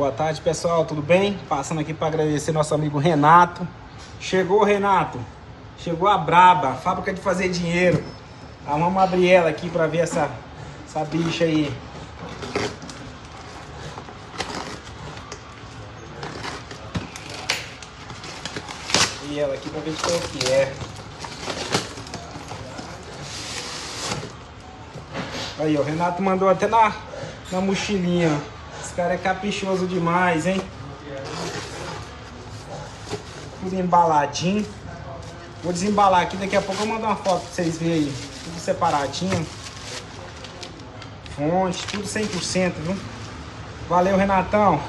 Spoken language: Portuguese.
Boa tarde, pessoal, tudo bem? Passando aqui para agradecer nosso amigo Renato. Chegou, Renato. Chegou a braba, fábrica de fazer dinheiro. Vamos abrir ela aqui para ver essa bicha aí. E ela aqui para ver de qual que é. Aí, ó, o Renato mandou até na mochilinha. Esse cara é caprichoso demais, hein? Tudo embaladinho. Vou desembalar aqui, daqui a pouco eu mando uma foto pra vocês verem aí. Tudo separadinho. Fonte, tudo 100%, viu? Valeu, Renatão.